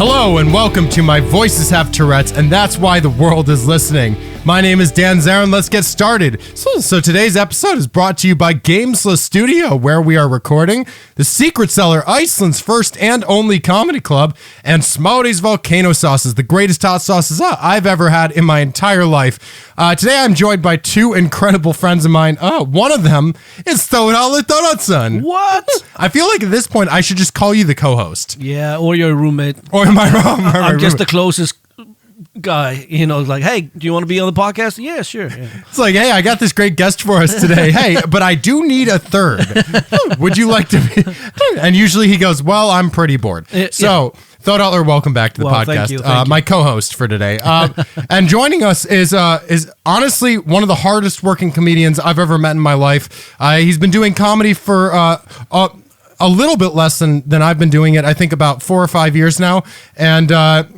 Hello and welcome to my Voices Have Tourettes, and that's why the world is listening. My name is Dan Zarin. Let's get started. So today's episode is brought to you by Gamesla Studio, where we are recording, The Secret Cellar, Iceland's first and only comedy club, and Smári's Volcano Sauces, the greatest hot sauces I've ever had in my entire life. Today I'm joined by two incredible friends of mine. One of them is Þórhallur. What? I feel like at this point I should just call you the co-host. Yeah, or your roommate. Or am I wrong? I'm just the closest guy, like, hey, do you want to be on the podcast? Yeah, sure. Yeah. It's like, hey, I got this great guest for us today. Hey, but I do need a third. Would you like to be? And usually he goes, well, I'm pretty bored. So, Þórhallur, welcome back to the podcast. Thank you. My co-host for today. And joining us is honestly one of the hardest working comedians I've ever met in my life. He's been doing comedy for a little bit less than I've been doing it, I think about 4 or 5 years now. And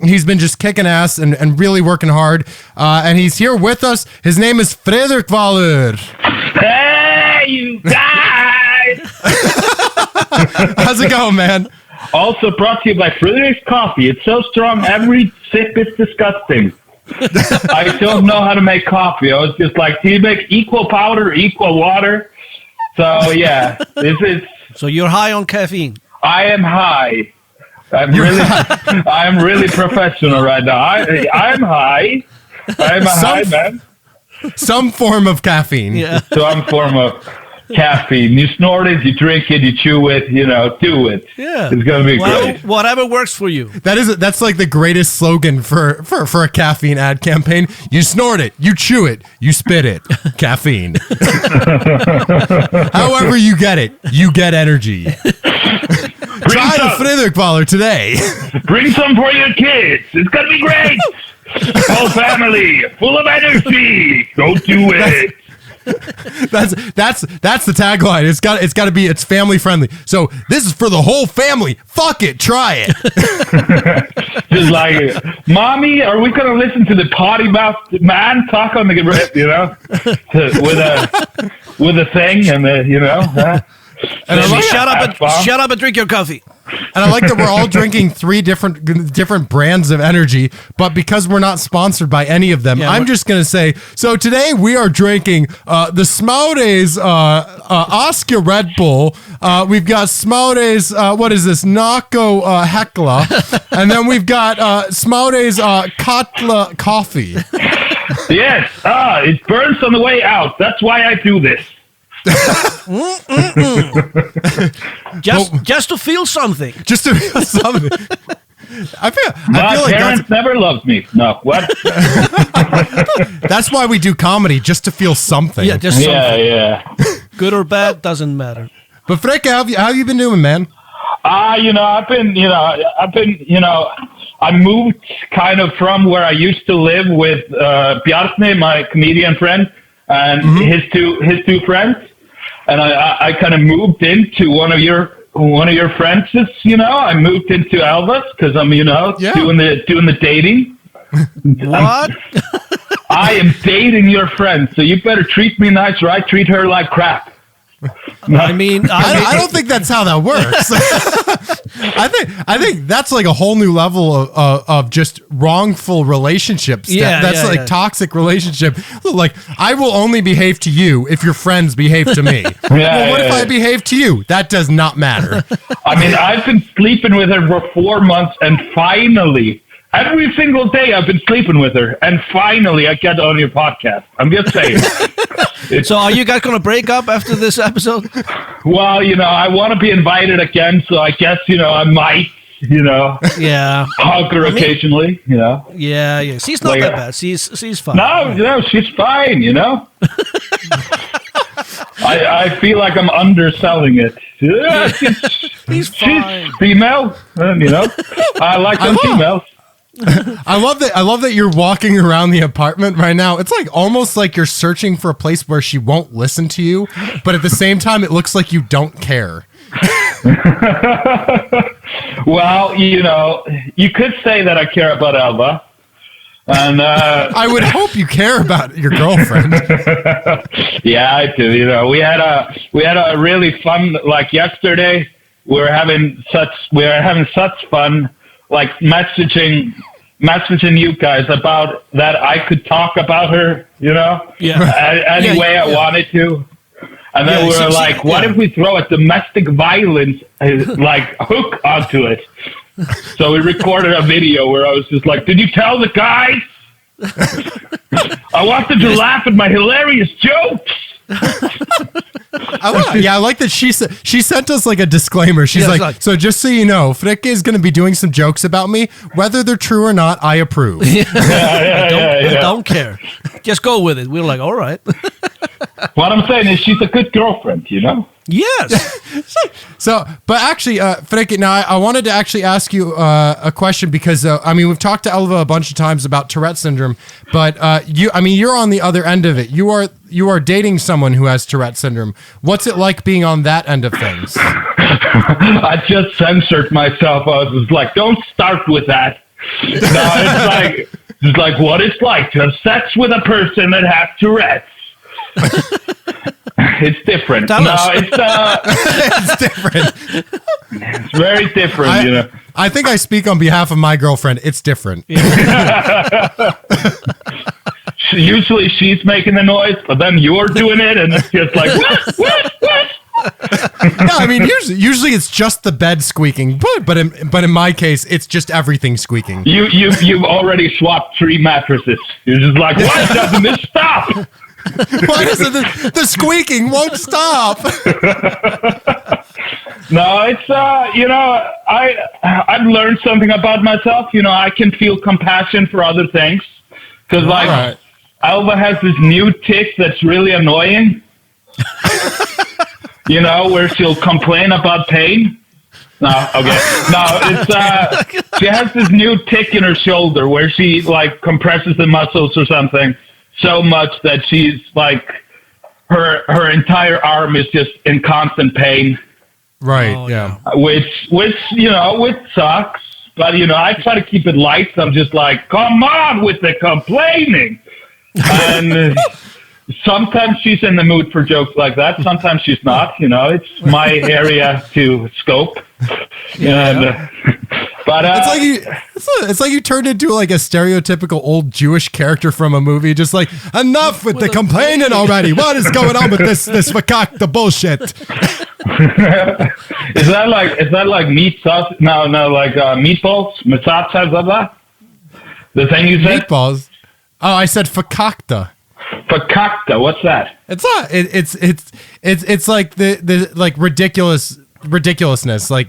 he's been just kicking ass and really working hard. And he's here with us. His name is Friðrik Valur. Hey, you guys! How's it going, man? Also brought to you by Friðrik's Coffee. It's so strong, every sip is disgusting. I don't know how to make coffee. I was just like, do you make equal powder, equal water? So, yeah, this is... So you're high on caffeine? I am high. I'm really professional right now. I'm high. I'm a high man. Some form of caffeine. Yeah. Some form of caffeine. You snort it, you drink it, you chew it, do it. Yeah. It's going to be great. Whatever works for you. That's like the greatest slogan for a caffeine ad campaign. You snort it, you chew it, you spit it. Caffeine. However you get it, you get energy. Try the Friðrik Valur today. Bring some for your kids. It's going to be great. Whole family, full of energy. Go do it. That's the tagline. It's got to be, it's family friendly. So this is for the whole family. Fuck it, try it. Just like, mommy, are we going to listen to the potty mouth man talk on the with a thing and And I like, shut up and drink your coffee. And I like that we're all drinking 3 different brands of energy, but because we're not sponsored by any of them, I'm just going to say, so today we are drinking the Smári's Oscar Red Bull. We've got Smári's, what is this, Nako Hekla. And then we've got Smári's Katla Coffee. Yes, it burns on the way out. That's why I do this. Just to feel something. Just to feel something. I feel like parents never loved me. No, what? That's why we do comedy, just to feel something. Yeah, just something. Yeah. Good or bad doesn't matter. But Friðrik, how have you been doing, man? I moved kind of from where I used to live with Bjarni, my comedian friend, and his two friends. And I kind of moved into one of your friends. I moved into Elvis because I'm doing the dating. What? I am dating your friend, so you better treat me nice, or I treat her like crap. I don't think that's how that works. I think that's like a whole new level of just wrongful relationships. That's toxic relationship. Like, I will only behave to you if your friends behave to me. If I behave to you? That does not matter. I mean, I've been sleeping with her for 4 months, and finally, every single day I've been sleeping with her, and finally I get on your podcast. I'm just saying. So are you guys going to break up after this episode? Well, I want to be invited again, so I guess, I might, hug her occasionally, Yeah. She's not that bad. She's fine. No, she's fine, I feel like I'm underselling it. He's fine. She's female, I like them females. I love that you're walking around the apartment right now. It's like almost like you're searching for a place where she won't listen to you, but at the same time it looks like you don't care. Well, you could say that I care about Elva. And I would hope you care about your girlfriend. Yeah, I do. We had a really fun, like yesterday. We were having such fun like messaging you guys about that I could talk about her, any way I wanted to. And then we were like, what if we throw a domestic violence like hook onto it? So we recorded a video where I was just like, did you tell the guys? I wanted to laugh at my hilarious jokes. I like that she sent us like a disclaimer. She's like, so just so you know, Friðrik is going to be doing some jokes about me. Whether they're true or not, I approve. I don't care. Just go with it. We're like, all right. What I'm saying is she's a good girlfriend, Yes. So, but actually, Friðrik, now I wanted to actually ask you a question because, we've talked to Elva a bunch of times about Tourette syndrome, but you're on the other end of it. You are dating someone who has Tourette syndrome. What's it like being on that end of things? I just censored myself. I was like, don't start with that. No, it's like what it's like to have sex with a person that has Tourette's. It's different. It's different. It's very different, I think I speak on behalf of my girlfriend. It's different. Usually she's making the noise, but then you're doing it, and it's just like, what? Yeah, usually it's just the bed squeaking, but in my case, it's just everything squeaking. You've already swapped 3 mattresses. You're just like, why doesn't this stop? Why doesn't the squeaking won't stop? No, it's I've learned something about myself. I can feel compassion for other things because Elva has this new tick that's really annoying. Where she'll complain about pain. No, okay. No, it's she has this new tick in her shoulder where she like compresses the muscles or something so much that she's like her entire arm is just in constant pain. Right. Oh, yeah. Which sucks. But I try to keep it light. So I'm just like, come on with the complaining. And sometimes she's in the mood for jokes like that. Sometimes she's not. It's my area to scope. But it's like you turned into like a stereotypical old Jewish character from a movie. Just like enough with the complaining already. What is going on with this the bullshit? Is that like meat sauce? No, like meatballs, matzah, blah blah. The thing you said? Meatballs. Oh, I said fakakta. Fakakta, what's that? It's not. It's like the like ridiculousness. Like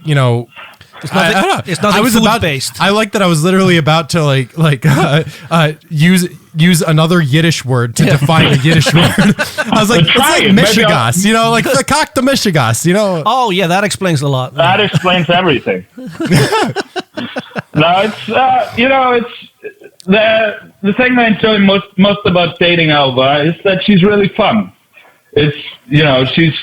It's nothing, it's nothing food based. I like that. I was literally about to use another Yiddish word to define a Yiddish word. I was like, it's like mishigas, like fakakta mishigas, Oh yeah, that explains a lot. That explains everything. No, it's the thing I enjoy most about dating Elva is that she's really fun. It's she's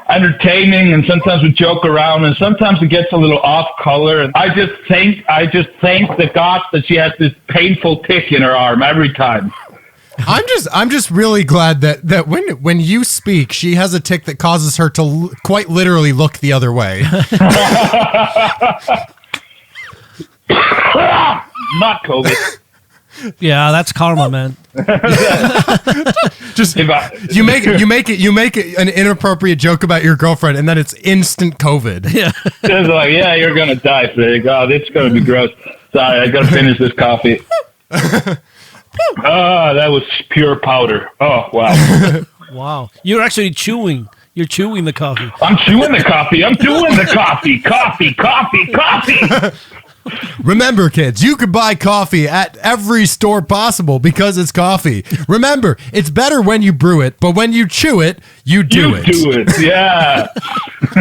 entertaining, and sometimes we joke around, and sometimes it gets a little off color. And I just thank the gods that she has this painful tick in her arm every time. I'm just really glad that when you speak, she has a tick that causes her to quite literally look the other way. Not COVID. Yeah, that's karma, man. Just you make it an inappropriate joke about your girlfriend, and then it's instant COVID. Yeah, it's like, yeah, you're gonna die, Friðrik. Oh, it's gonna be gross. Sorry, I gotta finish this coffee. That was pure powder. Oh, wow. Wow, you're actually chewing. You're chewing the coffee. I'm chewing the coffee. I'm doing the coffee. Coffee. Remember, kids, you can buy coffee at every store possible because it's coffee. Remember, it's better when you brew it, but when you chew it, you do it. You do it, yeah.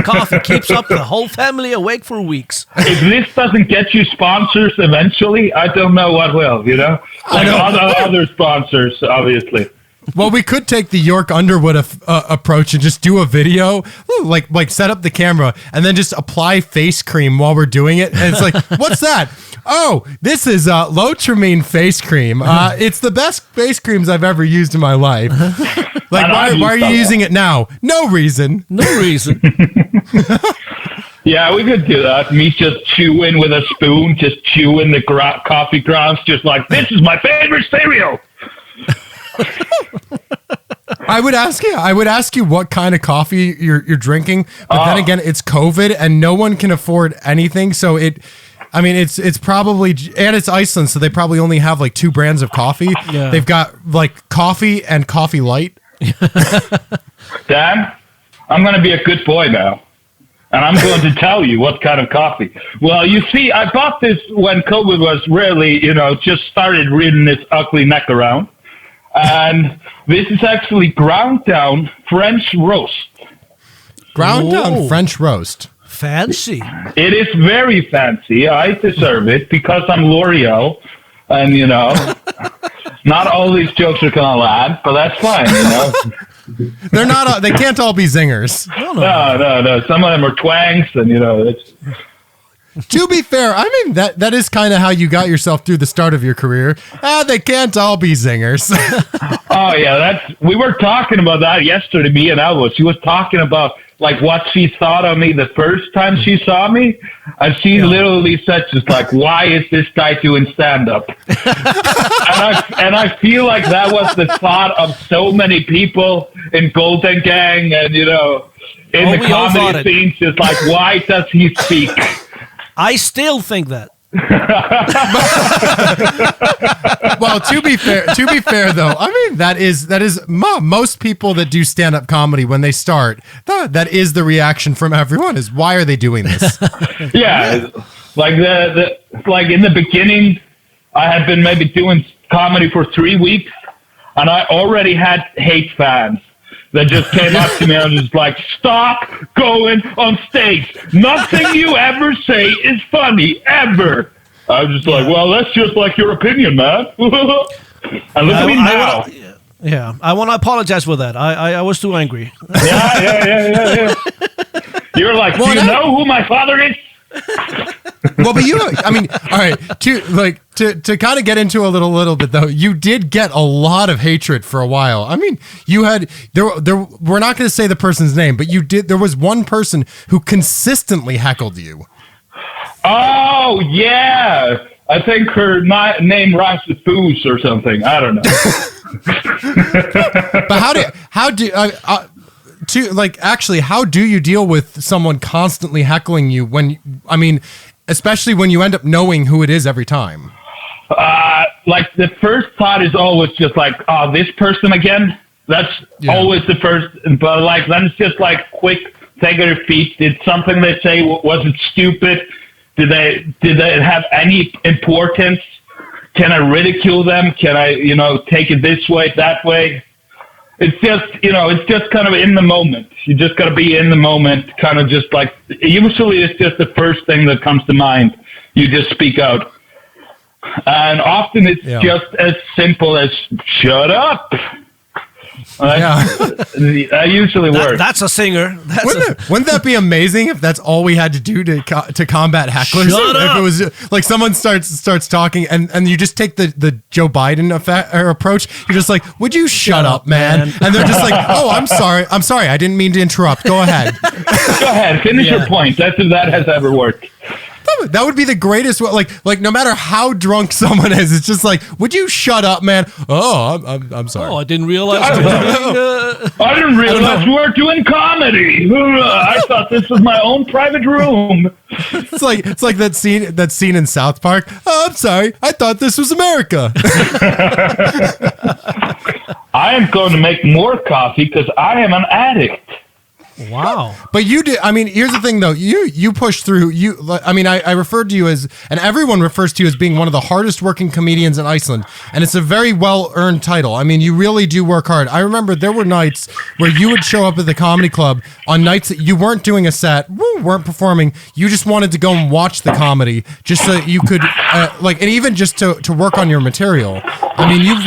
Coffee keeps up the whole family awake for weeks. If this doesn't get you sponsors eventually, I don't know what will, Like other sponsors, obviously. Well, we could take the York Underwood approach and just do a video, like set up the camera and then just apply face cream while we're doing it. And it's like, what's that? Oh, this is Lotramine face cream. It's the best face creams I've ever used in my life. Like, why are you using it now? No reason. No reason. Yeah, we could do that. Me just chewing with a spoon, just chewing the coffee grounds, just like, this is my favorite cereal. I would ask you what kind of coffee you're drinking, but then again, it's COVID and no one can afford anything. So it's probably, and it's Iceland, so they probably only have like 2 brands of coffee. Yeah. They've got like coffee and coffee light. Dan, I'm going to be a good boy now. And I'm going to tell you what kind of coffee. Well, you see, I bought this when COVID was really, just started rearing its ugly neck around. And this is actually ground down French roast. Ground down French roast. Fancy. It is very fancy. I deserve it because I'm L'Oreal. And, not all these jokes are going to land, but that's fine, They're not. They can't all be zingers. No. Some of them are twangs, and it's. To be fair, I mean that is kind of how you got yourself through the start of your career. They can't all be zingers. Oh yeah, we were talking about that yesterday. Me and Elwood. She was talking about like what she thought of me the first time she saw me, and she literally said just like, "Why is this guy doing stand up?" and I feel like that was the thought of so many people in Golden Gang and in the comedy scenes. Just like, why does he speak? I still think that. Well, to be fair though, I mean that is most people that do stand-up comedy when they start, that is the reaction from everyone is, why are they doing this? Yeah, like like in the beginning, I had been maybe doing comedy for 3 weeks, and I already had hate fans that just came up to me and was like, stop going on stage. Nothing you ever say is funny, ever. I was just like, well, that's just like your opinion, man. And look at me now. I want to apologize for that. I was too angry. Yeah. You're like, do you know who my father is? Well, but all right, to kind of get into a little bit though, you did get a lot of hatred for a while. I mean, you had we're not going to say the person's name, but there was one person who consistently heckled you. Oh yeah, I think her name rhymes with booze or something. I don't know. But how do you deal with someone constantly heckling you especially when you end up knowing who it is every time? Like the first thought is always just like, oh, this person again. That's always the first, but like then it's just like quick, take their feet. Did something they say, was it stupid? Did they have any importance? Can I ridicule them? Can I, take it this way, that way? It's just kind of in the moment. You just got to be in the moment, kind of just like, usually it's just the first thing that comes to mind. You just speak out. And often it's just as simple as, shut up. That usually works. That's a singer. Wouldn't that be amazing if that's all we had to do to combat hecklers? Shut up. If it was like someone starts talking and you just take the Joe Biden approach. You're just like, would you shut up, man? And they're just like, oh, I'm sorry, I didn't mean to interrupt. Go ahead. Go ahead, finish your point. That's if that has ever worked. That would be the greatest. Like no matter how drunk someone is, it's just like, would you shut up, man? Oh, I'm sorry. Oh, I didn't realize. I didn't realize we were doing comedy. I thought this was my own private room. It's like that scene in South Park. Oh, I'm sorry, I thought this was America. I am going to make more coffee because I am an addict. Wow. But you did. I mean, here's the thing, though. You pushed through. I referred to you as, and everyone refers to you as being one of the hardest working comedians in Iceland. And it's a very well earned title. I mean, you really do work hard. I remember there were nights where you would show up at the comedy club on nights that you weren't doing a set, weren't performing. You just wanted to go and watch the comedy just so that you could, and even just to work on your material. I mean, you've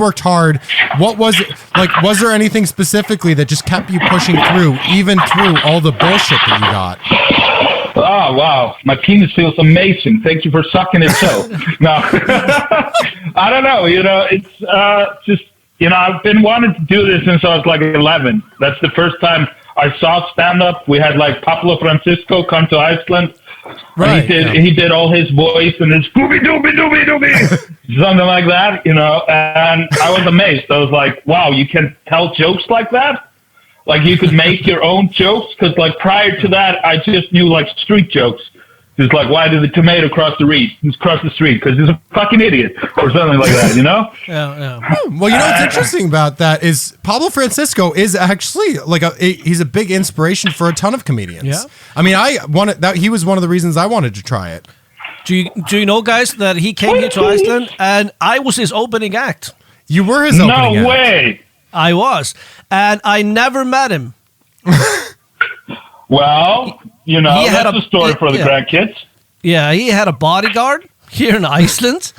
worked hard. What was it like? Was there anything specifically that just kept you pushing through, even through all the bullshit that you got? Oh wow, my penis feels amazing. Thank you for sucking it so. No, I don't know. It's just I've been wanting to do this since I was like 11. That's the first time I saw stand-up. We had like Pablo Francisco come to Iceland. Right. He did all his voice and his Scooby-Dooby-Dooby-Dooby, something like that, and I was amazed. I was like, wow, you can tell jokes like that? Like, you could make your own jokes? Because, like, prior to that, I just knew, like, street jokes. It's like, why did the tomato cross the street? Because he's a fucking idiot, or something like that, Yeah. Well, what's interesting about that is Pablo Francisco is actually like he's a big inspiration for a ton of comedians. Yeah. I mean, he was one of the reasons I wanted to try it. Do you know, guys, that he came here to Iceland and I was his opening act? You were his opening act. No way. I was, and I never met him. Well, that's a story for the grandkids. Yeah, he had a bodyguard here in Iceland,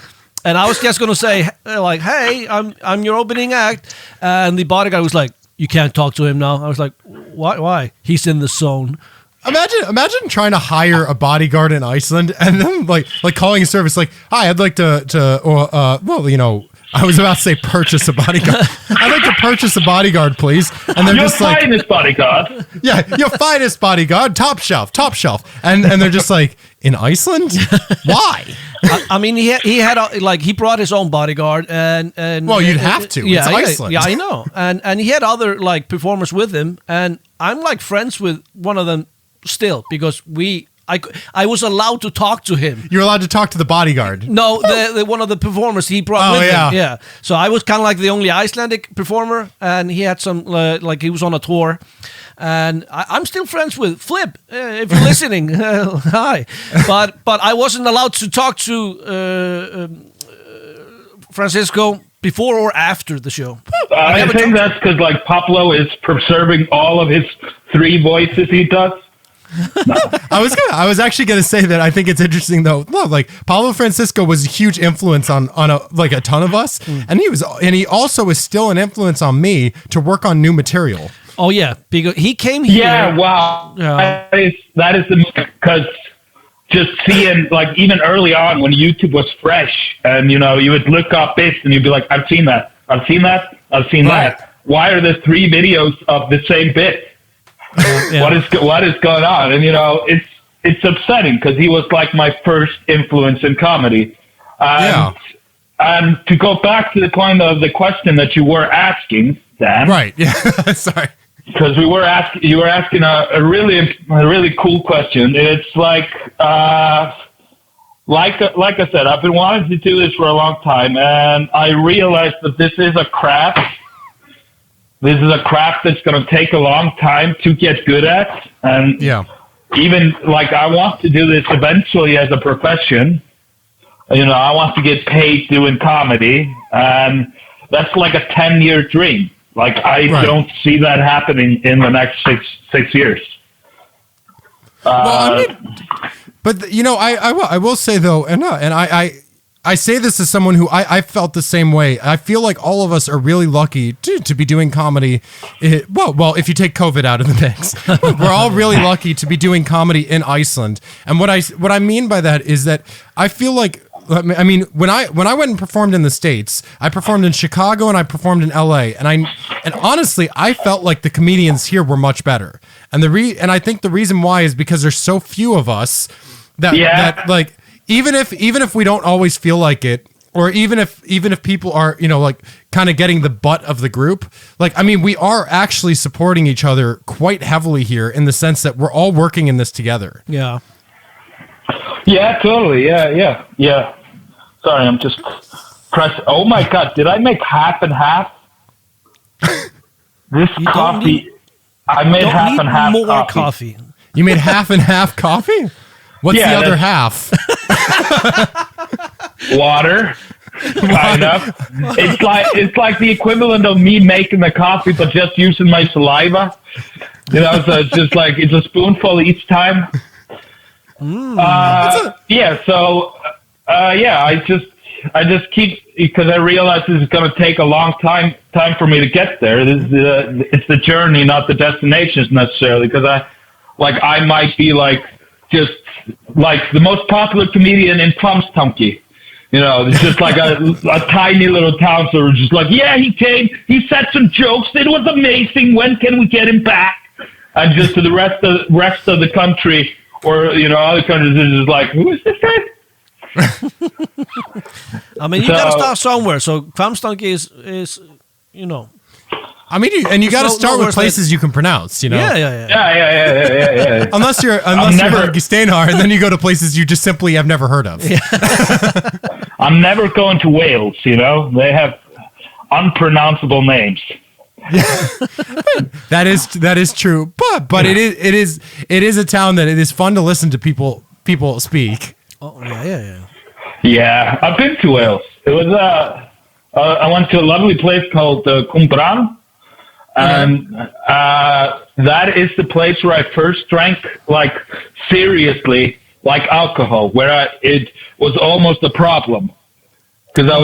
and I was just going to say, like, hey, I'm your opening act, and the bodyguard was like, you can't talk to him now. I was like, why? He's in the zone. Imagine trying to hire a bodyguard in Iceland and then like calling a service like, hi, I'd like to I was about to say purchase a bodyguard. I'd like to purchase a bodyguard, please. And they're just like, finest bodyguard. Yeah, your finest bodyguard, top shelf. And they're just like, in Iceland? Why? I mean, he brought his own bodyguard and well, you'd have to. Yeah, it's Iceland. Yeah, I know. And he had other like performers with him, and I'm like friends with one of them still because I was allowed to talk to him. You're allowed to talk to the bodyguard. No, the one of the performers he brought with him. Yeah. So I was kind of like the only Icelandic performer, and he had some like he was on a tour, and I'm still friends with Flip. If you're listening, hi. But I wasn't allowed to talk to Francisco before or after the show. I think that's because like Pablo is preserving all of his 3 voices he does. I was actually going to say that I think it's interesting though. Like Pablo Francisco was a huge influence on a ton of us, and he also is still an influence on me to work on new material. Oh yeah, because he came here. Yeah, wow. That is because just seeing like even early on when YouTube was fresh, and you would look up bits and you'd be like, I've seen that. That. Why are there 3 videos of the same bit? Yeah. What is going on? And it's upsetting because he was like my first influence in comedy. And to go back to the point of the question that you were asking, Dan. Right. Yeah. Sorry. Because you were asking a really cool question. It's like I said, I've been wanting to do this for a long time, and I realized that this is a craft. This is a craft that's going to take a long time to get good at. And even like I want to do this eventually as a profession. I want to get paid doing comedy. And that's like a 10-year dream. Like I don't see that happening in the next six years. Well, but I will say though, and I say this as someone who I felt the same way. I feel like all of us are really lucky to be doing comedy. Well, if you take COVID out of the mix, we're all really lucky to be doing comedy in Iceland. And what I mean by that is that I feel like, I mean, when I went and performed in the States, I performed in Chicago and I performed in LA, and honestly, I felt like the comedians here were much better. And I think the reason why is because there's so few of us that like. Even if we don't always feel like it, or even if people are, like kind of getting the butt of the group, like, I mean, we are actually supporting each other quite heavily here in the sense that we're all working in this together. Yeah. Yeah, totally. Yeah. Sorry, I'm just pressing. Oh my God, did I make half and half? This coffee, I made half and half more coffee. You made half and half coffee? What's the other half? Water. Kind of. It's like the equivalent of me making the coffee, but just using my saliva. So it's just like it's a spoonful each time. I just keep, because I realize this is going to take a long time for me to get there. It's the journey, not the destinations necessarily. Because I might be like just like the most popular comedian in Plumstunky. It's just like a tiny little town. So we're just like, yeah, he came, he said some jokes. It was amazing. When can we get him back? and just to the rest of the country, or other countries, is just like, who is this guy? I mean, you gotta start somewhere. So Hvammstangi is I mean, you got to start with places you can pronounce. Yeah. Unless you're Steinar, and then you go to places you just simply have never heard of. Yeah. I'm never going to Wales. They have unpronounceable names. That is true, but it is a town that it is fun to listen to people speak. Oh yeah. Yeah, I've been to Wales. It was I went to a lovely place called Cumbran, and that is the place where I first drank seriously alcohol, where it was almost a problem. Because I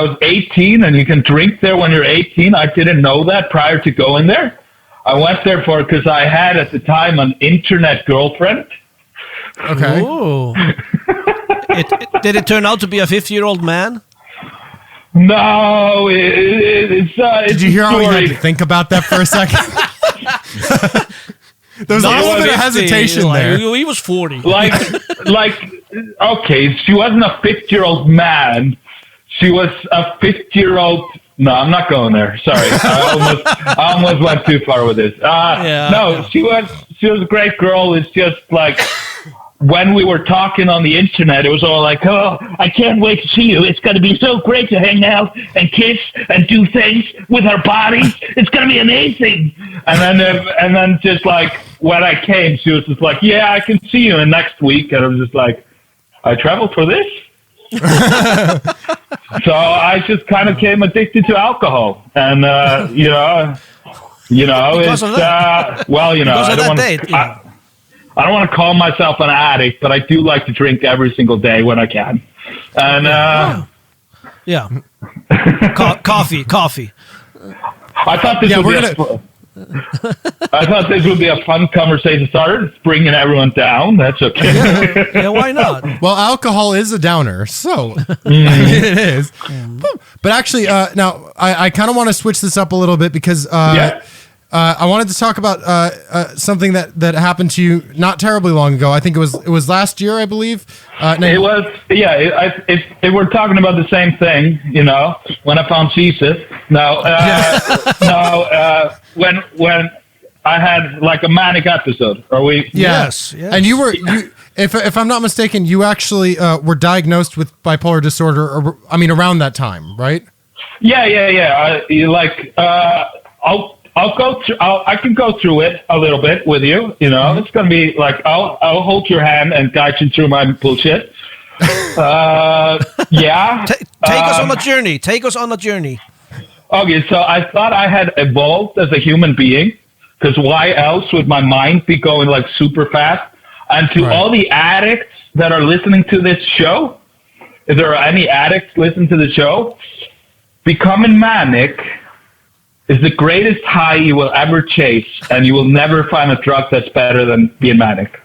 was 18, and you can drink there when you're 18. I didn't know that prior to going there. I went there because I had at the time an internet girlfriend. Okay. Did it turn out to be a 50-year-old man? No, it's Did you hear how he had to think about that for a second? There was a little bit of hesitation there. He was 40. Okay, she wasn't a 50-year-old man. She was a 50-year-old. No, I'm not going there. Sorry, I almost went too far with this. She was a great girl. It's just when we were talking on the internet, it was all like, "Oh, I can't wait to see you. It's going to be so great to hang out and kiss and do things with our bodies. It's going to be amazing." And then just when I came, she was just like, "Yeah, I can see you next week." And I was just like, "I traveled for this." So I just kind of became addicted to alcohol, and I don't want to call myself an addict, but I do like to drink every single day when I can. And coffee. I thought this would be a fun conversation starter. It's bringing everyone down. That's okay. Yeah, why not? Well, alcohol is a downer, so it is. But actually, now I kind of want to switch this up a little bit because I wanted to talk about something that happened to you not terribly long ago. I think it was last year, I believe. It was, if we're talking about the same thing, when I found Jesus. When I had a manic episode. Are we? Yes. And you were, if I'm not mistaken, you actually were diagnosed with bipolar disorder, around that time, right? Yeah. I can go through it a little bit with you. It's going to be I'll hold your hand and guide you through my bullshit. Take us on a journey. Okay, so I thought I had evolved as a human being, because why else would my mind be going super fast? And to all the addicts that are listening to this show, if there are any addicts listening to the show, becoming manic is the greatest high you will ever chase, and you will never find a drug that's better than being manic.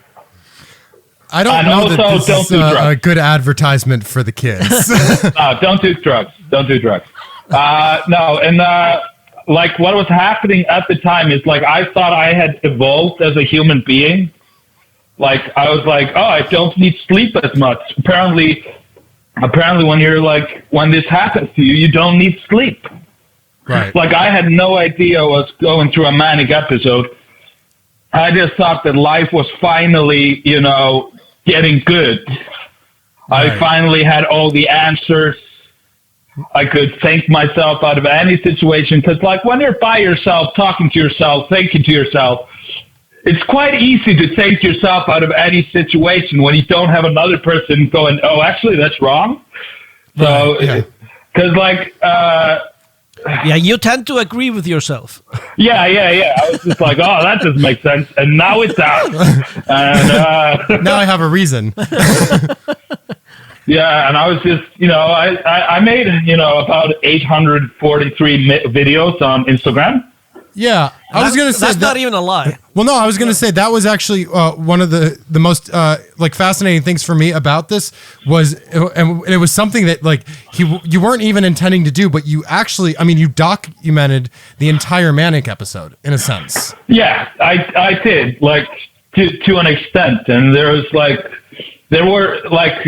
I don't know that this is a good advertisement for the kids. No, don't do drugs. Don't do drugs. What was happening at the time is I thought I had evolved as a human being. I was I don't need sleep as much. Apparently when you're when this happens to you, you don't need sleep. Right. I had no idea I was going through a manic episode. I just thought that life was finally, getting good. Right. I finally had all the answers. I could think myself out of any situation, because when you're by yourself, talking to yourself, thinking to yourself, it's quite easy to think yourself out of any situation when you don't have another person going, "Oh, actually, that's wrong." So, because you tend to agree with yourself. Yeah. I was just "Oh, that doesn't make sense," and now it's out. And now I have a reason. Yeah, and I was just, I made, about 843 videos on Instagram. Yeah, I was gonna say that's not even a lie. Well, no, I was gonna say that was actually one of the most like fascinating things for me about this was, and it was something that like you weren't even intending to do, but you actually, I mean, you documented the entire Manic episode in a sense. Yeah, I did, like to an extent, and there were like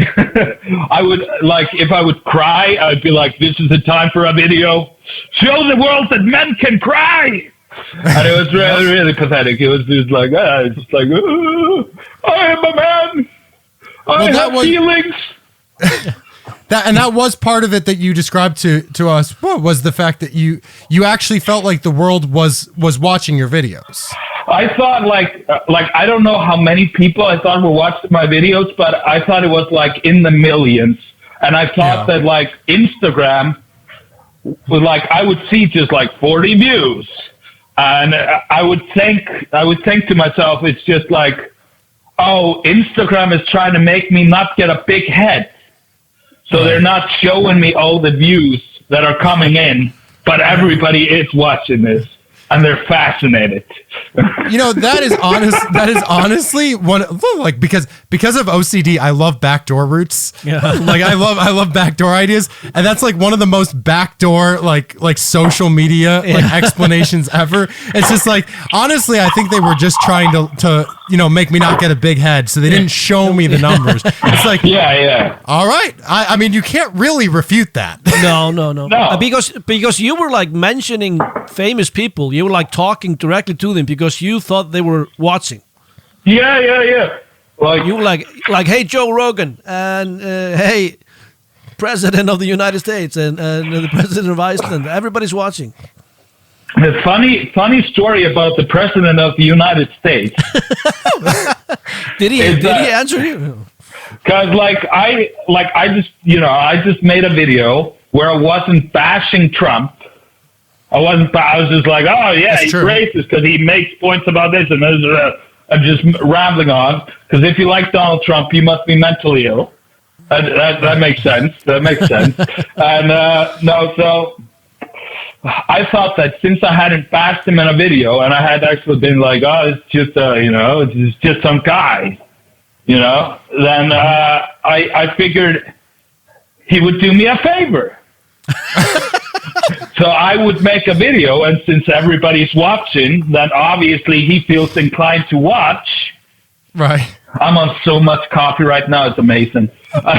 I would like if I would cry, I'd be like, "This is the time for a video. Show the world that men can cry." And it was really, really pathetic. It was just like, it's just like, I am a man. I have feelings. That was part of it that you described to us. Was the fact that you actually felt like the world was watching your videos. I thought like I don't know how many people I thought were watching my videos, but I thought it was like in the millions. And I thought that like Instagram was like, I would see just like 40 views. And I would think to myself, it's just like, oh, Instagram is trying to make me not get a big head. So they're not showing me all the views that are coming in, but everybody is watching this. And they're fascinated. You know, that is honestly one, like, because of OCD, I love backdoor routes. Yeah. Like I love backdoor ideas. And that's like one of the most backdoor, like social media, like explanations ever. It's just like, honestly, I think they were just trying to, you know, make me not get a big head. So they didn't show me the numbers. It's like, yeah. All right. I mean, you can't really refute that. No. Because you were like mentioning famous people. You were like talking directly to them because you thought they were watching. Yeah. Like you were like, hey, Joe Rogan, and hey, President of the United States, and the President of Iceland. Everybody's watching. The funny story about the President of the United States. Did he answer you? Because I just made a video where I wasn't bashing Trump. I was just like, oh yeah, he's racist because he makes points about this and this. I'm just rambling on because if you like Donald Trump, you must be mentally ill. That makes sense. That makes sense. And so I thought that since I hadn't bashed him in a video and I had actually been like, oh, it's just it's just some guy, then I figured he would do me a favor. So I would make a video, and since everybody's watching, then obviously he feels inclined to watch. Right. I'm on so much coffee right now; it's amazing. What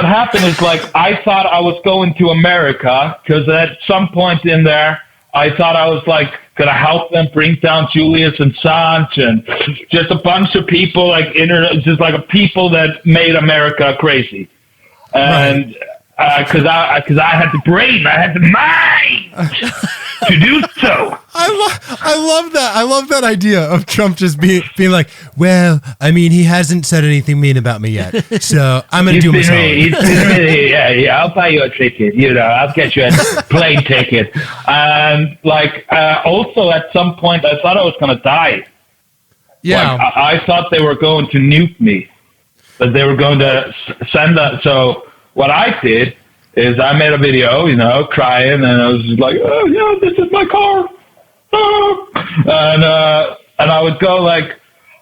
happened is like I thought I was going to America because at some point in there, I thought I was like gonna help them bring down Julius and Assange and just a bunch of people like just like people that made America crazy, and because I had the brain, I had the mind to do so. I love that. I love that idea of Trump just being like, well, I mean, he hasn't said anything mean about me yet, so I'm going to do myself. Yeah, I'll buy you a ticket. I'll get you a plane ticket. And also at some point, I thought I was going to die. Yeah, I thought they were going to nuke me, but they were going to send that. So what I did is I made a video, crying, and I was just like, oh yeah, this is my car. And I would go I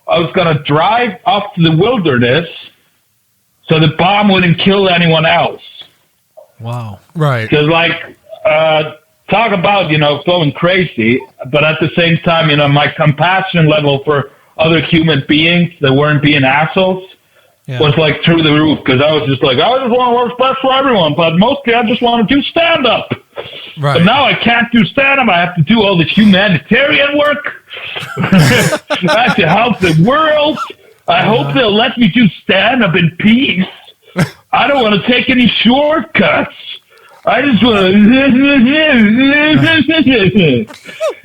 was going to drive off to the wilderness so the bomb wouldn't kill anyone else. Wow. Right. Because talk about, going crazy, but at the same time, my compassion level for other human beings that weren't being assholes was through the roof. Because I was just like, I just want to work best for everyone, but mostly I just want to do stand-up. Right. But now I can't do stand-up. I have to do all this humanitarian work. I have to help the world. I hope they'll let me do stand-up in peace. I don't want to take any shortcuts. I just want to.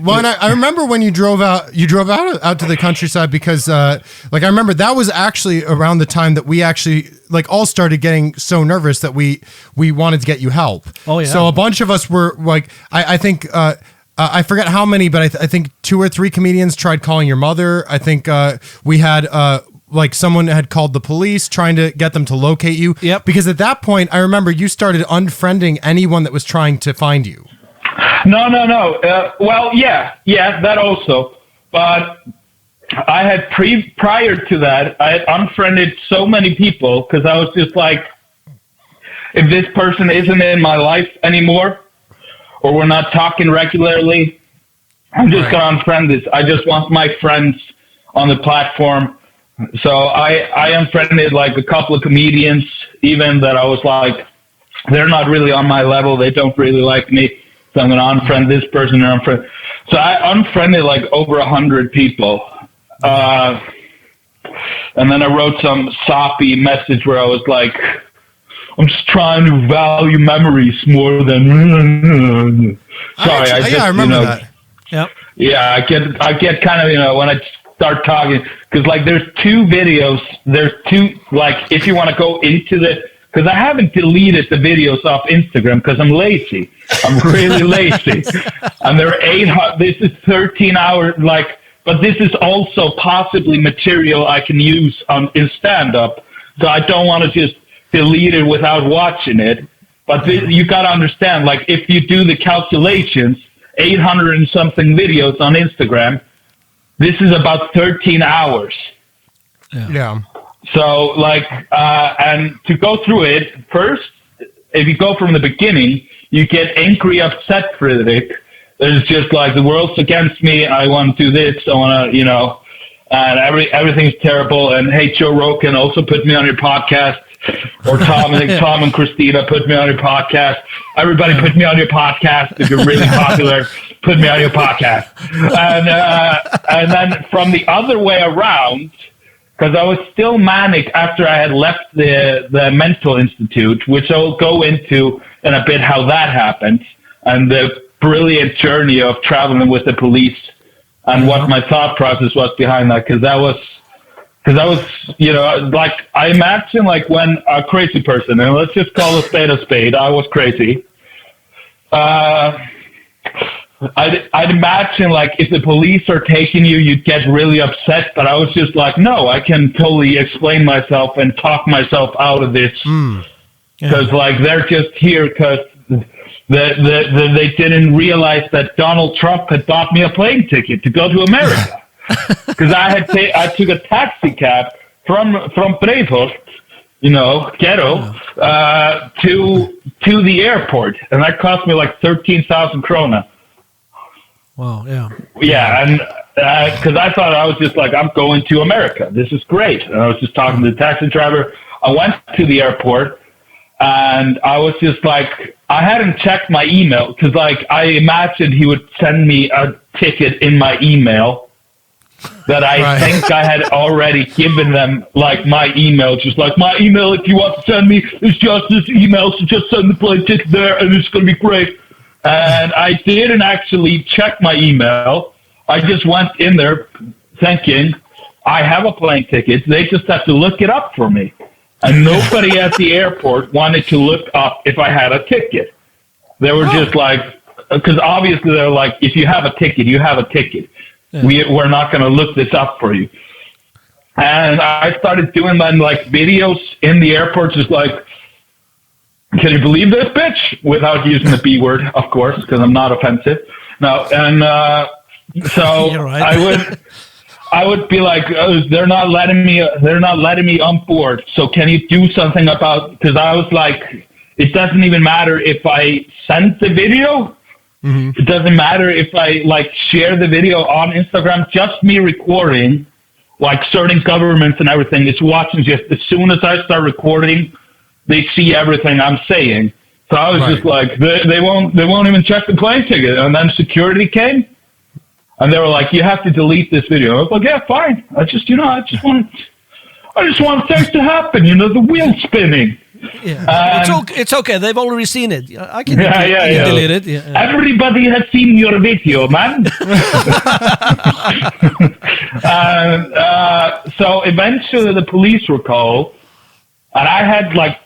Well, and I remember when you drove out to the countryside because, I remember that was actually around the time that we actually all started getting so nervous that we wanted to get you help. Oh yeah. So a bunch of us were I think I forget how many, but I think 2 or 3 comedians tried calling your mother. I think we had like someone had called the police trying to get them to locate you. Yep. Because at that point, I remember you started unfriending anyone that was trying to find you. No. Well, yeah, that also. But I had prior to that, I had unfriended so many people because I was just like, if this person isn't in my life anymore, or we're not talking regularly, I'm just going to unfriend this. I just want my friends on the platform. So I unfriended like a couple of comedians, even that I was like, they're not really on my level. They don't really like me. So I'm going to unfriend this person and unfriend. So I unfriended like over 100 people. And then I wrote some soppy message where I was like, I'm just trying to value memories more than. Sorry, I remember that. Yep. Yeah, I get kind of, when I start talking, because like there's two videos, like if you want to go into because I haven't deleted the videos off Instagram because I'm lazy. I'm really lazy. And there are 800, this is 13 hours, but this is also possibly material I can use in stand-up. So I don't want to just delete it without watching it. But you got to understand, like if you do the calculations, 800 and something videos on Instagram, this is about 13 hours. Yeah. So and to go through it, first, if you go from the beginning, you get angry, upset, Friðrik. There's just like, the world's against me. I want to do this. I want to, and everything's terrible. And hey, Joe Rogan, also put me on your podcast. Or Tom and Christina, put me on your podcast. Everybody put me on your podcast. If you're really popular, put me on your podcast. And then from the other way around, because I was still manic after I had left the mental institute, which I'll go into in a bit how that happened, and the brilliant journey of traveling with the police and what my thought process was behind that, because I was, like, I imagine like when a crazy person, and let's just call a spade, I was crazy. I'd imagine like if the police are taking you, you'd get really upset, but I was just like, no, I can totally explain myself and talk myself out of this. Because like they're just here because they didn't realize that Donald Trump had bought me a plane ticket to go to America. Because I took a taxi cab from Breiðholt, ghetto, to the airport, and that cost me like 13,000 krona. Wow, yeah. Yeah, and because I thought I was just like, I'm going to America. This is great. And I was just talking to the taxi driver. I went to the airport, and I was just like, I hadn't checked my email, because like I imagined he would send me a ticket in my email. That I think I had already given them, like, my email. Just like, my email, if you want to send me, is just this email, so just send the plane ticket there, and it's going to be great. And I didn't actually check my email. I just went in there thinking, I have a plane ticket. They just have to look it up for me. And nobody at the airport wanted to look up if I had a ticket. They were just like, because obviously they're like, if you have a ticket, you have a ticket. We're not going to look this up for you. And I started doing then like videos in the airport, just like, can you believe this, bitch? Without using the B word, of course, because I'm not offensive. No, and so I would be like, they're not letting me on board. So can you do something about? Because I was like, it doesn't even matter if I send the video. Mm-hmm. It doesn't matter if I like share the video on Instagram, just me recording, like certain governments and everything is watching. Just as soon as I start recording, they see everything I'm saying. So I was just like, they won't even check the plane ticket. And then security came, and they were like, you have to delete this video. I was like, yeah, fine. I just want things to happen. The wheel spinning. Yeah. It's okay. They've already seen it. I can delete it. Yeah. Everybody has seen your video, man. So eventually the police were called, and I had like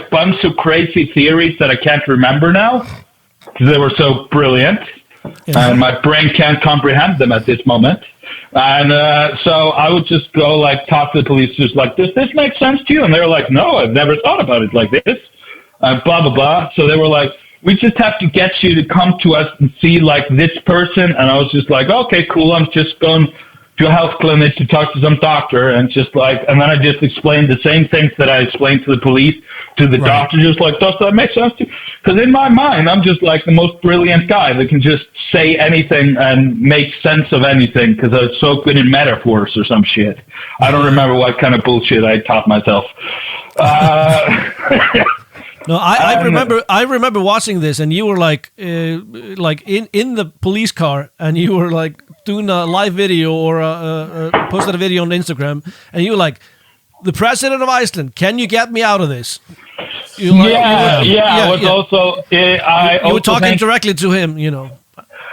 bunch of crazy theories that I can't remember now because they were so brilliant, and my brain can't comprehend them at this moment. And so I would just go like talk to the police, just like, does this make sense to you? And they were like, no, I've never thought about it like this. Blah, blah, blah. So they were like, we just have to get you to come to us and see like this person. And I was just like, okay, cool. I'm just going to a health clinic to talk to some doctor, and just like, and then I just explained the same things that I explained to the police, to the doctor, just like, does that make sense to you? Because in my mind, I'm just like the most brilliant guy that can just say anything and make sense of anything, because I was so good in metaphors or some shit. I don't remember what kind of bullshit I taught myself. No, I remember watching this, and you were like in the police car, and you were like doing a live video or posted a video on Instagram, and you were like, "The president of Iceland, can you get me out of this?" You were talking directly to him, you know.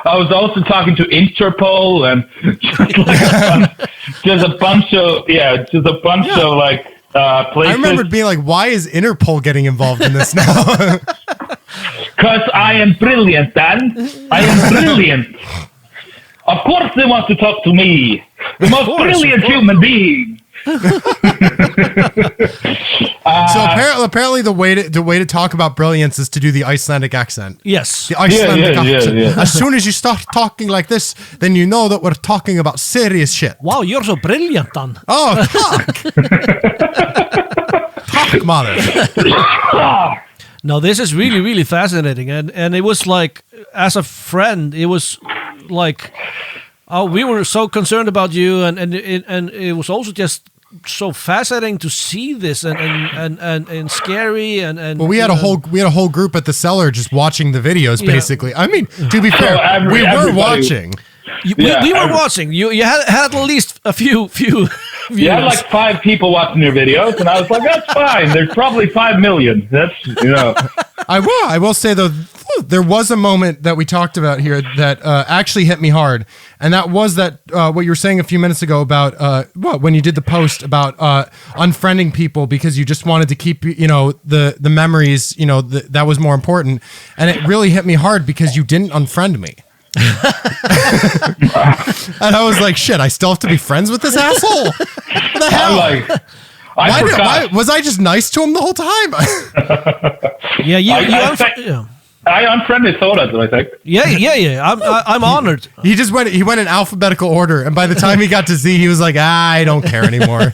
I was also talking to Interpol and just a bunch of like. Places. I remember being like, why is Interpol getting involved in this now? Because I am brilliant, Dan. I am brilliant. Of course they want to talk to me. The most brilliant human being. So apparently the way to talk about brilliance is to do the Icelandic accent. Yes. The Icelandic accent. Yeah. As soon as you start talking like this, then you know that we're talking about serious shit. Wow, you're so brilliant, Dan. Oh, fuck. Fuck, mother. No, this is really, really fascinating. And it was like, as a friend, it was like, oh, we were so concerned about you, and it was also just so fascinating to see this and scary and well, we had a whole group at the cellar just watching the videos, basically. I mean, to be fair, we were watching. We were watching. You had at least a few viewers. You had like 5 people watching your videos, and I was like, that's fine. There's probably 5 million. That's, you know. I will say though, there was a moment that we talked about here that actually hit me hard, and that was that what you were saying a few minutes ago about when you did the post about unfriending people because you just wanted to keep the memories, that was more important, and it really hit me hard because you didn't unfriend me. And I was like, shit, I still have to be friends with this asshole? What the hell? Why was I just nice to him the whole time? I unfriended Þórhallur, I think. Yeah. I'm honored. He went in alphabetical order, and by the time he got to Z, he was like, I don't care anymore.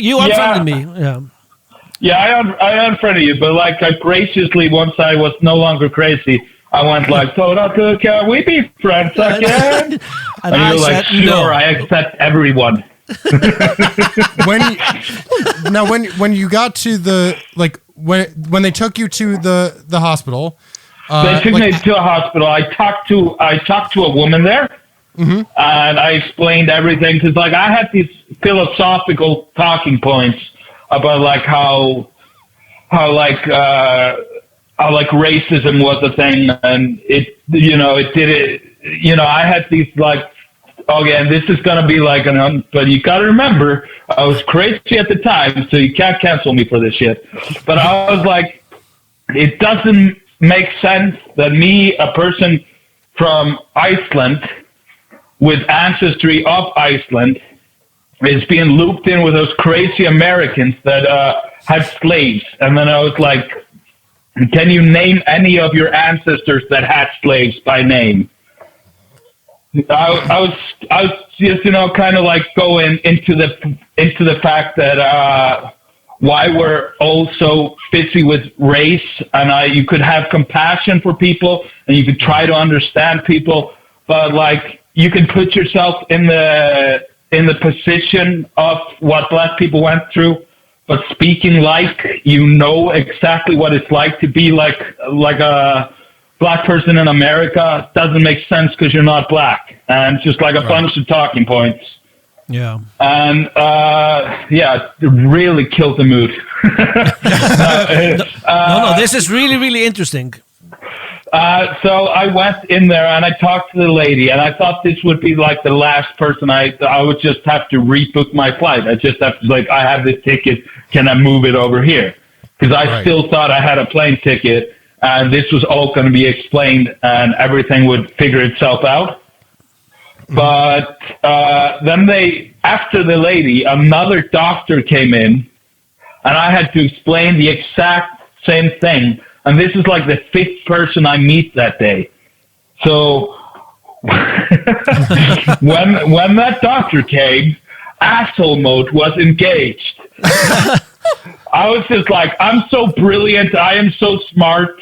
You unfriended me. Yeah. Yeah, I unfriended you, but like I graciously, once I was no longer crazy, I went like, Þórhallur, can we be friends again? and you were like, sure, no. I accept everyone. when you got to the when they took you to the hospital, they took me to a hospital. I talked to a woman there, and I explained everything because like I had these philosophical talking points about like how racism was a thing, and I had these like, okay, and this is gonna be like but you gotta remember, I was crazy at the time, so you can't cancel me for this shit. But I was like, it doesn't make sense that me, a person from Iceland with ancestry of Iceland, is being looped in with those crazy Americans that had slaves. And then I was like, can you name any of your ancestors that had slaves by name? I was just, kind of like going into the fact that why we're all so busy with race, and you could have compassion for people and you could try to understand people, but like you can put yourself in the position of what Black people went through, but speaking like exactly what it's like to be like a Black person in America doesn't make sense because you're not Black, and just like a bunch of talking points. Yeah. And it really killed the mood. No, this is really, really interesting. So I went in there and I talked to the lady, and I thought this would be like the last person. I would just have to rebook my flight. I just have to I have this ticket. Can I move it over here? Because I still thought I had a plane ticket, and this was all going to be explained, and everything would figure itself out. But then after the lady, another doctor came in, and I had to explain the exact same thing. And this is like the 5th person I meet that day. So when that doctor came, asshole mode was engaged. I was just like, I'm so brilliant. I am so smart.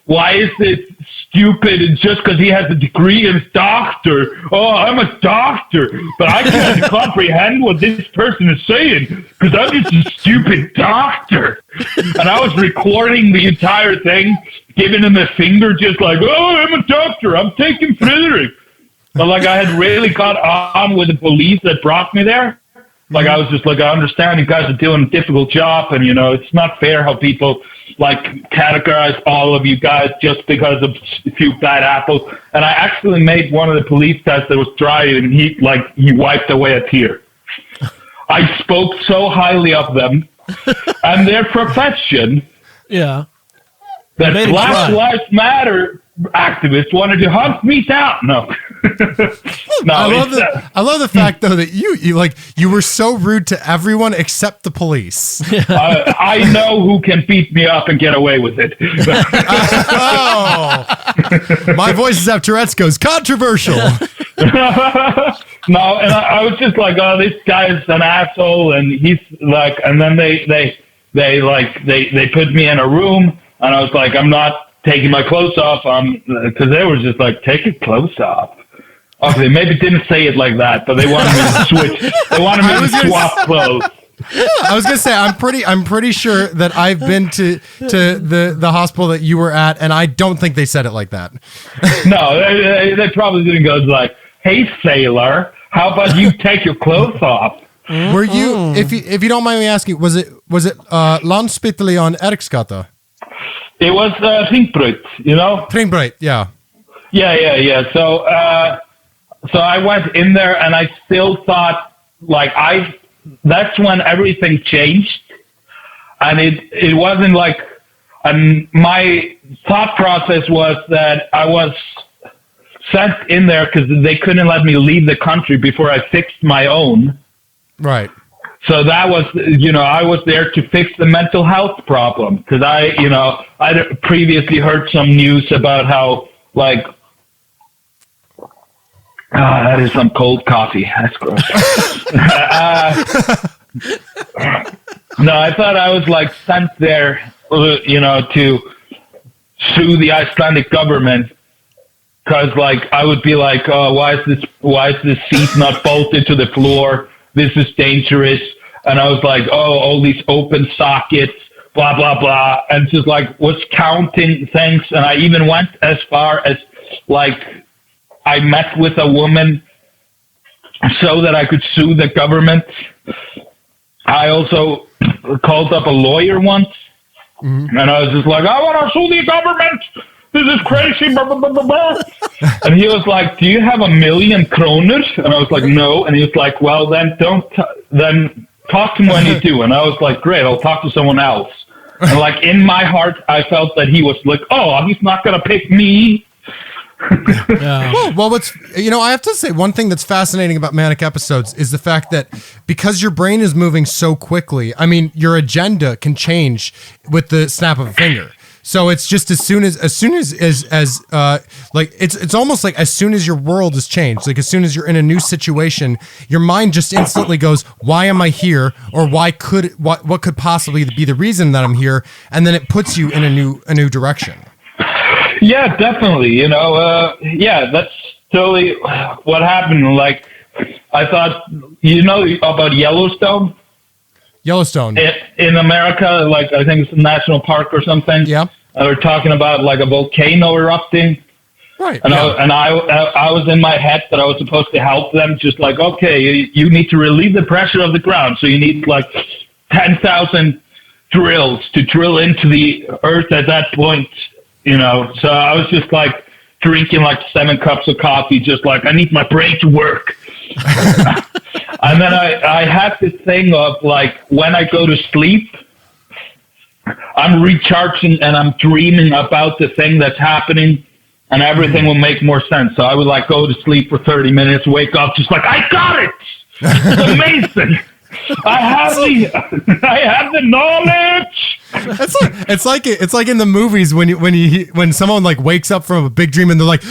Why is this stupid? And just because he has a degree as doctor. Oh, I'm a doctor. But I can't comprehend what this person is saying because I'm just a stupid doctor. And I was recording the entire thing, giving him a finger just like, oh, I'm a doctor. I'm taking Friðrik. But like I had really got on with the police that brought me there. Like I was just like, I understand you guys are doing a difficult job, and it's not fair how people like categorize all of you guys just because of a few bad apples. And I actually made one of the police guys that was driving, and he wiped away a tear. I spoke so highly of them and their profession. Yeah. That Black Lives Matter activists wanted to hunt me down. No. No, I love the fact though that you were so rude to everyone except the police. I know who can beat me up and get away with it. Oh, my Voices Have Tourettes goes controversial. No, and I was just like, oh, this guy's an asshole, and he's like, and then they put me in a room, and I was like, I'm not taking my clothes off, because they were just like, take your clothes off. Okay, they maybe didn't say it like that, but they wanted me to switch. They wanted me to swap clothes. I was gonna say I'm pretty sure that I've been to the hospital that you were at, and I don't think they said it like that. No, they probably didn't go like, "Hey, sailor, how about you take your clothes off?" Were you, if you don't mind me asking, was it Landspítali on Eriksgata? It was Hringbraut, Hringbraut, yeah. Yeah. So I went in there, and I still thought that's when everything changed, and it wasn't like, my thought process was that I was sent in there because they couldn't let me leave the country before I fixed my own. Right. So that was, I was there to fix the mental health problem, because I'd previously heard some news about how, that is some cold coffee. That's gross. No, I thought I was sent there, to sue the Icelandic government, because I would be like, oh, why is this seat not bolted to the floor? This is dangerous. And I was like, oh, all these open sockets, blah, blah, blah. And just was counting things. And I even went as far as I met with a woman so that I could sue the government. I also called up a lawyer once, and I was just like, I want to sue the government. This is crazy. Blah, blah, blah, blah, blah. And he was like, do you have 1,000,000 kronor? And I was like, no. And he was like, well, then then talk to me when you do. And I was like, great, I'll talk to someone else. And in my heart, I felt that he was like, oh, he's not going to pick me. Yeah. Well, I have to say, one thing that's fascinating about manic episodes is the fact that because your brain is moving so quickly, your agenda can change with the snap of a finger. So it's just it's almost like as soon as your world has changed, as soon as you're in a new situation, your mind just instantly goes, why am I here? Or what could possibly be the reason that I'm here? And then it puts you in a new direction. Yeah, definitely. That's totally what happened. I thought, about Yellowstone? Yellowstone. In America, I think it's a national park or something. Yeah. We're talking about a volcano erupting. Right. And I was in my head that I was supposed to help them, just okay, you need to relieve the pressure of the ground. So you need 10,000 drills to drill into the earth at that point. So I was just drinking 7 cups of coffee, just I need my brain to work. And then I had this thing of when I go to sleep, I'm recharging and I'm dreaming about the thing that's happening and everything will make more sense. So I would like go to sleep for 30 minutes, wake up, just like, I got it. It's amazing. I have the knowledge. It's like in the movies when someone like wakes up from a big dream and they're like,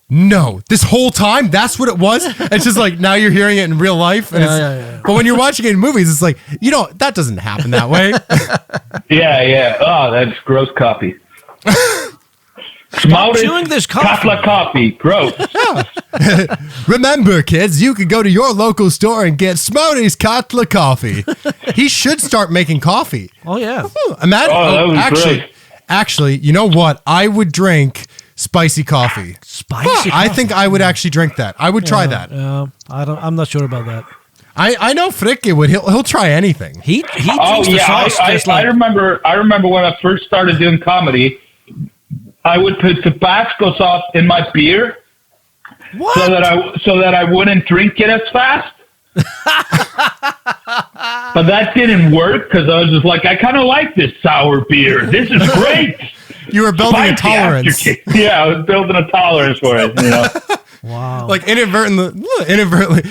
no, this whole time that's what it was. It's just like now you're hearing it in real life, and but when you're watching it in movies, it's like that doesn't happen that way. Yeah. Oh, that's gross coffee. Stop chewing this coffee. Coffee, gross. Remember, kids, you could go to your local store and get Smouty's Katla coffee. He should start making coffee. Oh yeah. Imagine. Oh, that was great. Actually, you know what? I would drink spicy coffee. Spicy. I think I would actually drink that. I would try that. I'm not sure about that. I know Friðrik would. He'll try anything. He drinks the sauce. I remember when I first started doing comedy, I would put Tabasco sauce in my beer, so that I wouldn't drink it as fast. But that didn't work because I was just like, I kind of like this sour beer. This is great. You were building a tolerance. Yeah, I was building a tolerance for it. Wow. Like inadvertently.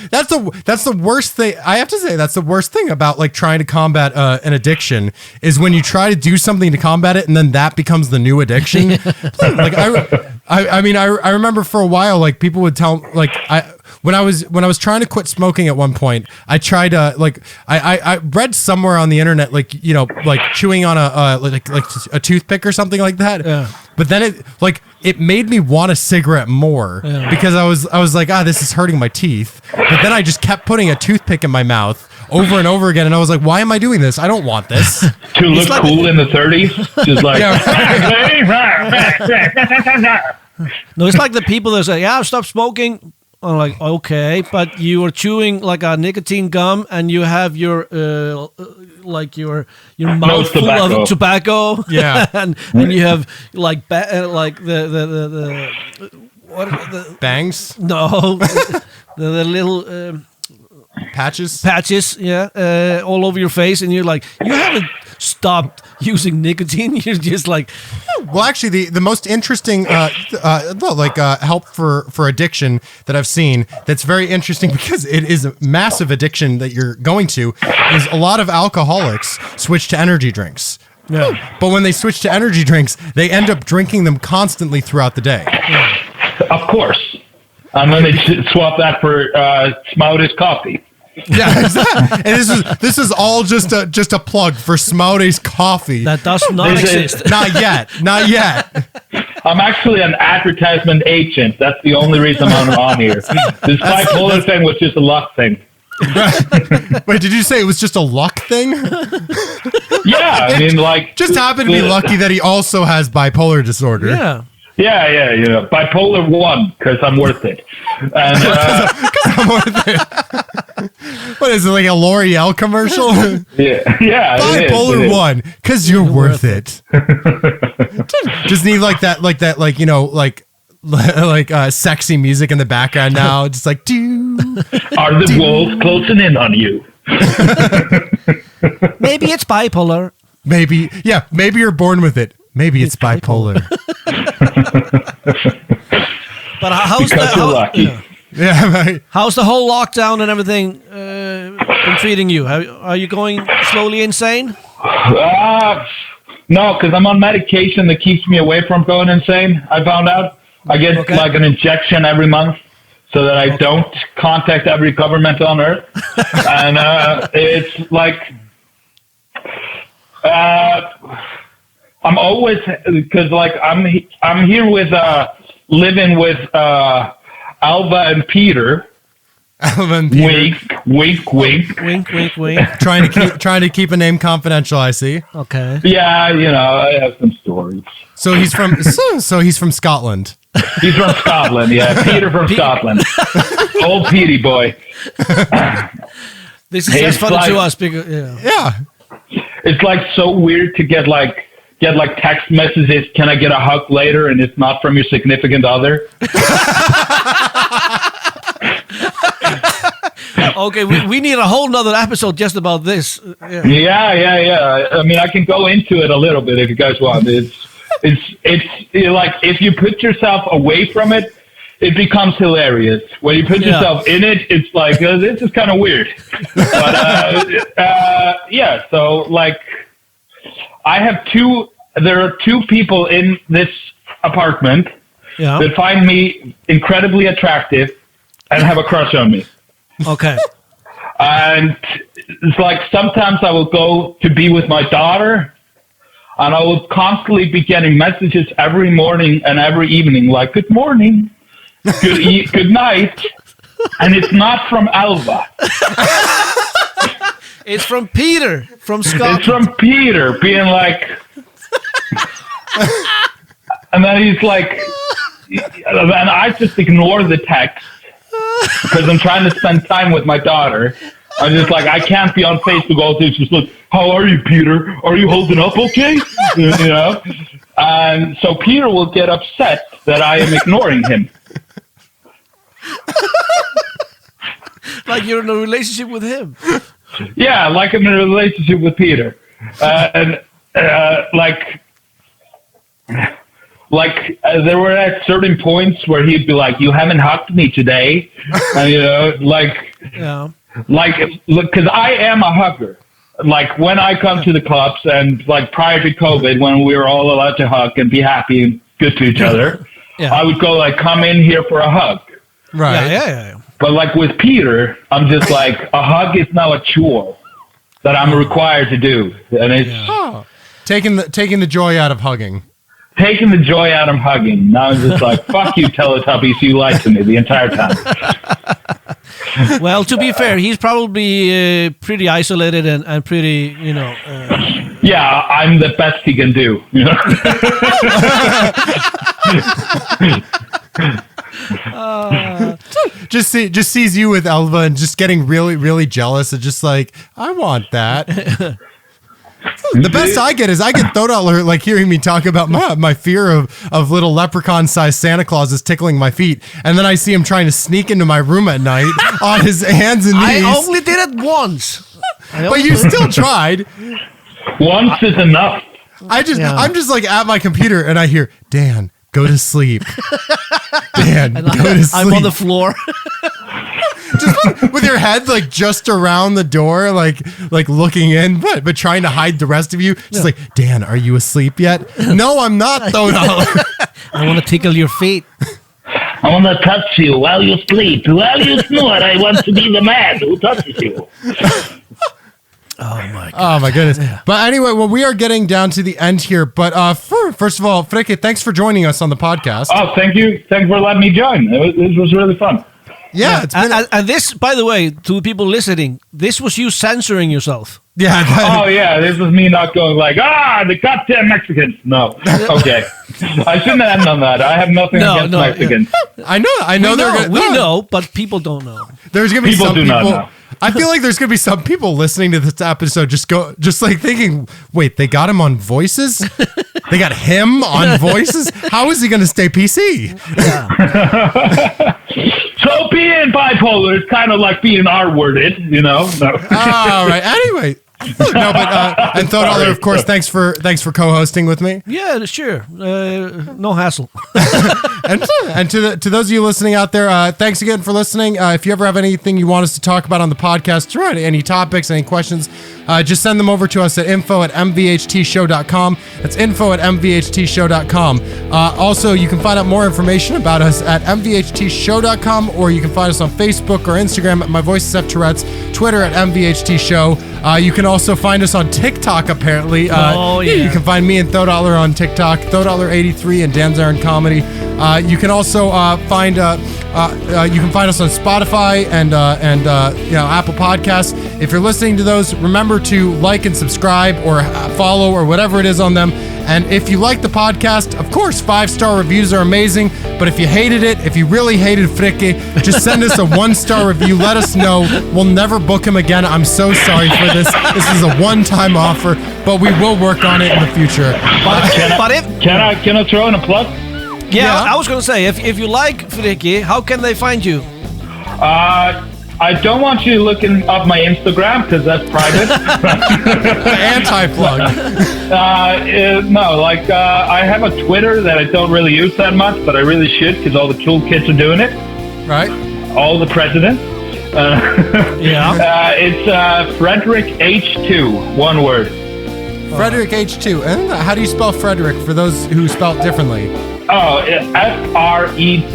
That's the worst thing. I have to say that's the worst thing about like trying to combat an addiction is when you try to do something to combat it and then that becomes the new addiction. Like I remember for a while like people would tell like when I was trying to quit smoking at one point, I tried to I read somewhere on the internet like chewing on a toothpick or something like that. Yeah. But then it made me want a cigarette more because I was like, this is hurting my teeth. But then I just kept putting a toothpick in my mouth over and over again, and I was like, why am I doing this? I don't want this. To look cool in the 30s, just like. No, it's like the people that say, "Yeah, stop smoking." I'm like, okay, but you are chewing like a nicotine gum, and you have your your mouth full of tobacco. Yeah, and you have like the what are the bangs? No, the little patches. Yeah, all over your face, and you're like, you haven't stopped using nicotine. You're just like. Well, actually, the most interesting help for addiction that I've seen that's very interesting because it is a massive addiction that you're going to is a lot of alcoholics switch to energy drinks. Yeah. But when they switch to energy drinks, they end up drinking them constantly throughout the day. Yeah. Of course. And then they swap that for Smouty's coffee. Yeah, exactly. And this is all just a plug for Smouty's coffee. That does not exist. Not yet. I'm actually an advertisement agent. That's the only reason I'm on here. This bipolar thing was just a luck thing. Wait, did you say it was just a luck thing? Yeah, I mean, like just happened to be lucky that he also has bipolar disorder. Yeah. Yeah, bipolar 1 because I'm worth it. And I'm worth it. What is it, like a L'Oreal commercial? Yeah. Bipolar 1 because you're worth it. Just need like sexy music in the background now. Just like Are the wolves closing in on you? Maybe it's bipolar. Maybe you're born with it. Maybe it's bipolar. But how's you're lucky. Yeah, right. How's the whole lockdown and everything been treating you? Are you going slowly insane? No, because I'm on medication that keeps me away from going insane. I found out I get like an injection every month so that I don't contact every government on earth, and it's like. I'm always because like I'm here with living with Alva and Peter. Alva and Peter. Wink. Trying to keep a name confidential. I see. Okay. Yeah, I have some stories. So he's from Scotland. He's from Scotland. Yeah, Peter from Scotland. Old Petey boy. This is just funny to us because yeah. It's like so weird to get text messages. Can I get a hug later? And it's not from your significant other. Okay, we need a whole nother episode just about this. Yeah. I mean, I can go into it a little bit if you guys want. It's like if you put yourself away from it, it becomes hilarious. When you put yourself in it, it's like, this is kind of weird. But so like there are two people in this apartment that find me incredibly attractive and have a crush on me. Okay. And it's like sometimes I will go to be with my daughter, and I will constantly be getting messages every morning and every evening, like, good morning, good night. And it's not from Alva. It's from Peter, from Scotland. It's from Peter being like... and then he's like... And I just ignore the text because I'm trying to spend time with my daughter. I'm just like, I can't be on Facebook all day. It's just like, how are you, Peter? Are you holding up okay? You know? And so Peter will get upset that I am ignoring him. Like you're in a relationship with him. Yeah, like I'm in a relationship with Peter. There were at certain points where he'd be like, you haven't hugged me today. And, you know, because I am a hugger. Like when I come to the clubs and like prior to COVID, when we were all allowed to hug and be happy and good to each other, I would go like, come in here for a hug. Right. Yeah. But like with Peter, I'm just like, a hug is now a chore that I'm required to do. And it's taking the joy out of hugging. Taking the joy out of hugging. Now I'm just like, fuck you, Teletubbies, you lied to me the entire time. Well, to be fair, he's probably pretty isolated and pretty, you know... Yeah, I'm the best he can do. You know? Just sees you with Elva and just getting really, really jealous and just like, I want that. The best I get is Þórhallur like hearing me talk about my fear of little leprechaun-sized Santa Clauses tickling my feet, and then I see him trying to sneak into my room at night on his hands and knees. I only did it once. But you still tried. Once is enough. I'm just like at my computer and I hear, Dan, go to sleep. Dan, go to sleep. I'm on the floor. Just with your head like just around the door, like looking in, but trying to hide the rest of you. Just like, Dan, are you asleep yet? No, I'm not, Þórhallur. I want to tickle your feet. I want to touch you while you sleep. While you snore, I want to be the man who touches you. Oh my goodness. Yeah. But anyway, well, we are getting down to the end here. But first of all, Friðrik, thanks for joining us on the podcast. Oh, thank you. Thanks for letting me join. It was really fun. Yeah. It's been and this, by the way, to the people listening, this was you censoring yourself. Yeah. This was me not going like, the goddamn Mexicans. No. Okay. I shouldn't end on that. I have nothing against Mexicans. I know. We know, but people don't know. There's going to be some people. Not know. I feel like there's going to be some people listening to this episode just like thinking, wait, they got him on Voices? They got him on Voices? How is he going to stay PC? Yeah. So being bipolar is kind of like being R-worded, you know? No. All right. Anyway. No, but and Þórhallur, of course, thanks for co-hosting with me. Yeah, sure. No hassle. and to those of you listening out there, thanks again for listening. If you ever have anything you want us to talk about on the podcast, or any topics, any questions, just send them over to us at info@mvhtshow.com. That's info@mvhtshow.com. Also, you can find out more information about us at mvhtshow.com, or you can find us on Facebook or Instagram at My Voices Have Tourettes, Twitter at mvhtshow. You can also find us on TikTok, apparently. You can find me and Þórhallur on TikTok, Þórhallur83 and Dan Zarin Comedy. You can also find us on Spotify and Apple Podcasts. If you're listening to those, remember to like and subscribe or follow or whatever it is on them. And if you like the podcast, of course, 5-star reviews are amazing. But if you hated it, if you really hated Friðrik, just send us a 1-star review. Let us know. We'll never book him again. I'm so sorry for this. This is a one-time offer, but we will work on it in the future. Can I throw in a plug? Yeah, I was going to say, if you like Friðrik, how can they find you? I don't want you looking up my Instagram because that's private. Anti-plug. No, like I have a Twitter that I don't really use that much, but I really should because all the cool kids are doing it. Right. All the presidents. It's Friðrik H2, one word. Friðrik H2. And how do you spell Friðrik for those who spell it differently? Oh, F-R-E-D-R-I-C-K.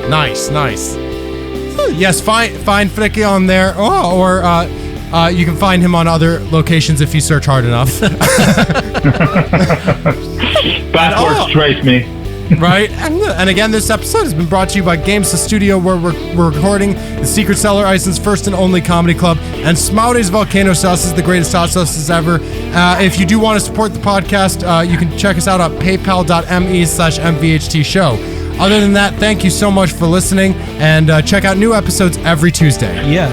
Nice. Yes, find Friðrik on there, or you can find him on other locations if you search hard enough. Backwards trace me. Right, and again, this episode has been brought to you by Games the Studio, where we're recording the Secret Cellar, Iceland's first and only comedy club, and Smári's Volcano Sauce is the greatest hot sauces ever. If you do want to support the podcast, you can check us out at paypal.me/MVHT show. Other than that, thank you so much for listening, and check out new episodes every Tuesday. Yeah,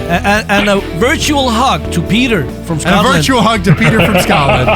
and a virtual hug to Peter from Scotland. And a virtual hug to Peter from Scotland.